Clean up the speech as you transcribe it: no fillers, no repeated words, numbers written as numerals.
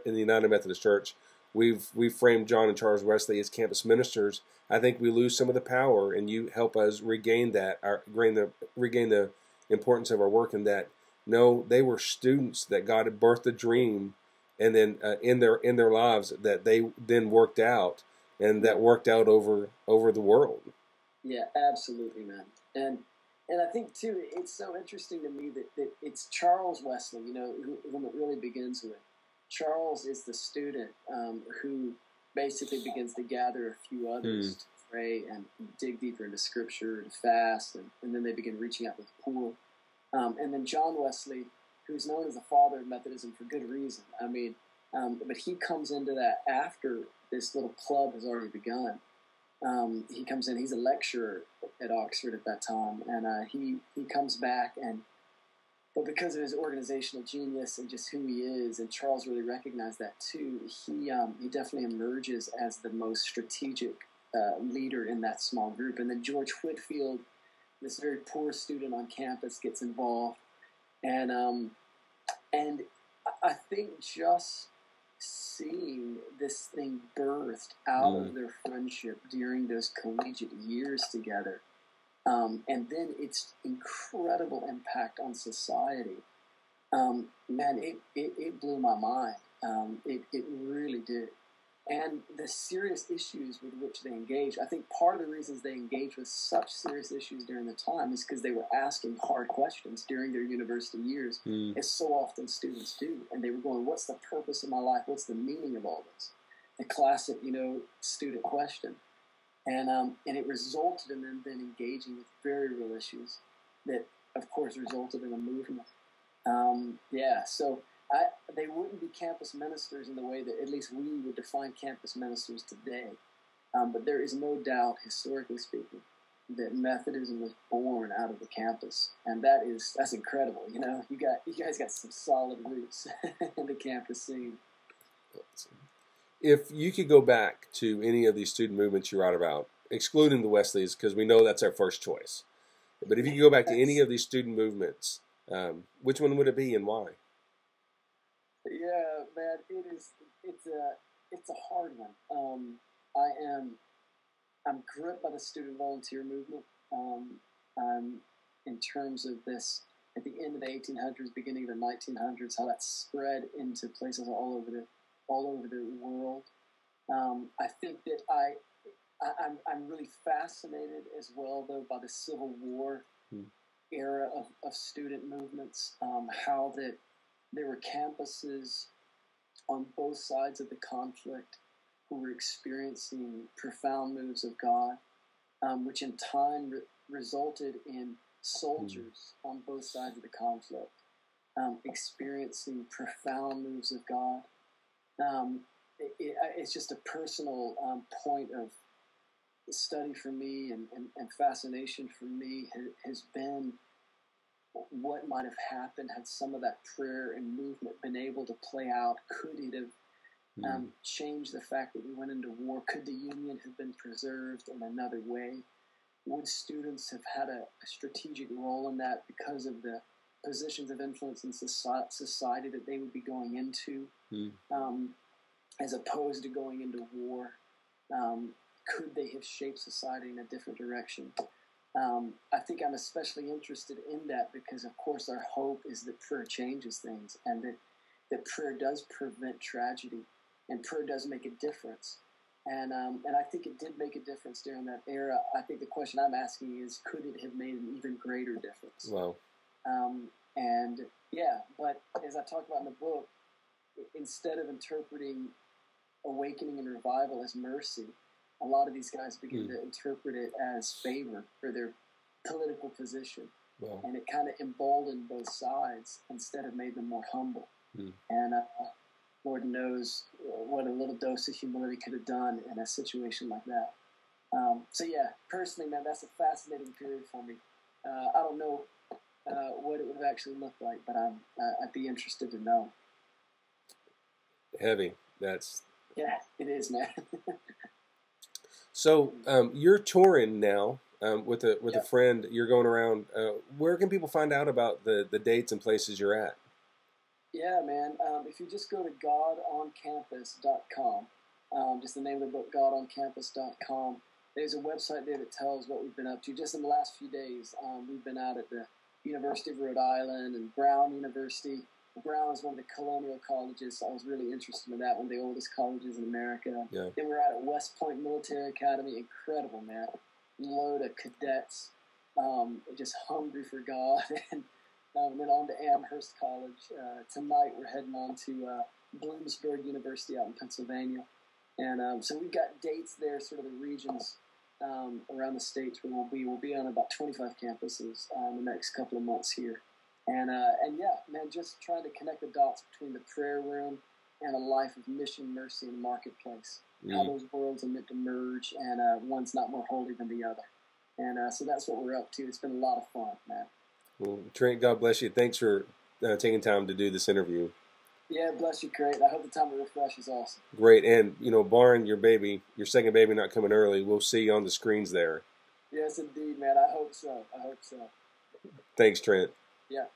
in the United Methodist Church, we've framed John and Charles Wesley as campus ministers. I think we lose some of the power, and you help us regain that, regain the importance of our work. In that, no, they were students that God had birthed a dream, and then in their lives that they then worked out, and that worked out over the world. Yeah, absolutely, man. And I think too, it's so interesting to me that it's Charles Wesley, you know, whom it really begins with. Charles is the student who basically begins to gather a few others to pray and dig deeper into Scripture, to fast, and then they begin reaching out to the poor. And then John Wesley, who's known as the father of Methodism for good reason. I mean, but he comes into that after this little club has already begun. He comes in, he's a lecturer at Oxford at that time, and he comes back, but because of his organizational genius and just who he is, and Charles really recognized that too, he definitely emerges as the most strategic leader in that small group. And then George Whitefield, this very poor student on campus, gets involved, and I think just seeing this thing birthed out of their friendship during those collegiate years together, and then its incredible impact on society, man, it blew my mind. It really did. And the serious issues with which they engage, I think part of the reasons they engaged with such serious issues during the time is because they were asking hard questions during their university years, as so often students do. And they were going, what's the purpose of my life? What's the meaning of all this? The classic, student question. And it resulted in them then engaging with very real issues that, of course, resulted in a movement. So they wouldn't be campus ministers in the way that at least we would define campus ministers today. But there is no doubt, historically speaking, that Methodism was born out of the campus, and that's incredible. You guys got some solid roots in the campus scene. If you could go back to any of these student movements you write about, excluding the Wesleys, because we know that's our first choice, but if you could go back to any of these student movements, which one would it be and why? Yeah, man, it's a hard one. I'm gripped by the student volunteer movement. I'm in terms of this at the end of the 1800s, beginning of the 1900s, how that spread into places all over the world. I think that I'm really fascinated as well, though, by the Civil War era of student movements. How that there were campuses on both sides of the conflict who were experiencing profound moves of God, which in time resulted in soldiers on both sides of the conflict experiencing profound moves of God. It's just a personal point of study for me and fascination for me has been what might have happened had some of that prayer and movement been able to play out. Could it have changed the fact that we went into war? Could the Union have been preserved in another way? Would students have had a strategic role in that because of the positions of influence in society that they would be going into, as opposed to going into war? Could they have shaped society in a different direction? I think I'm especially interested in that because, of course, our hope is that prayer changes things, and that prayer does prevent tragedy, and prayer does make a difference. And I think it did make a difference during that era. I think the question I'm asking is, could it have made an even greater difference? Wow. But as I talk about in the book, instead of interpreting awakening and revival as mercy, a lot of these guys begin to interpret it as favor for their political position. Wow. And it kind of emboldened both sides instead of made them more humble. And Lord knows what a little dose of humility could have done in a situation like that. Personally, man, that's a fascinating period for me. I don't know what it would have actually looked like, but I'd be interested to know. Heavy. Yeah, it is, man. So you're touring now with a friend. You're going around. Where can people find out about the dates and places you're at? Yeah, man. If you just go to godoncampus.com, just the name of the book, godoncampus.com, there's a website there that tells what we've been up to. Just in the last few days, we've been out at the University of Rhode Island and Brown University. Brown is one of the colonial colleges, so I was really interested in that, one of the oldest colleges in America. Yeah. Then we're out at West Point Military Academy. Incredible, man. Load of cadets, just hungry for God. And then on to Amherst College. Tonight we're heading on to Bloomsburg University out in Pennsylvania. And so we've got dates there, sort of the regions around the states where we'll be on about 25 campuses in the next couple of months here. And yeah, man, just trying to connect the dots between the prayer room and a life of mission, mercy, and marketplace. How those worlds are meant to merge, and one's not more holy than the other. And so that's what we're up to. It's been a lot of fun, man. Well, Trent, God bless you. Thanks for taking time to do this interview. Yeah, bless you, Creighton. I hope the time to refresh is awesome. Great. And, barring your second baby not coming early, we'll see you on the screens there. Yes, indeed, man. I hope so. Thanks, Trent. Yeah.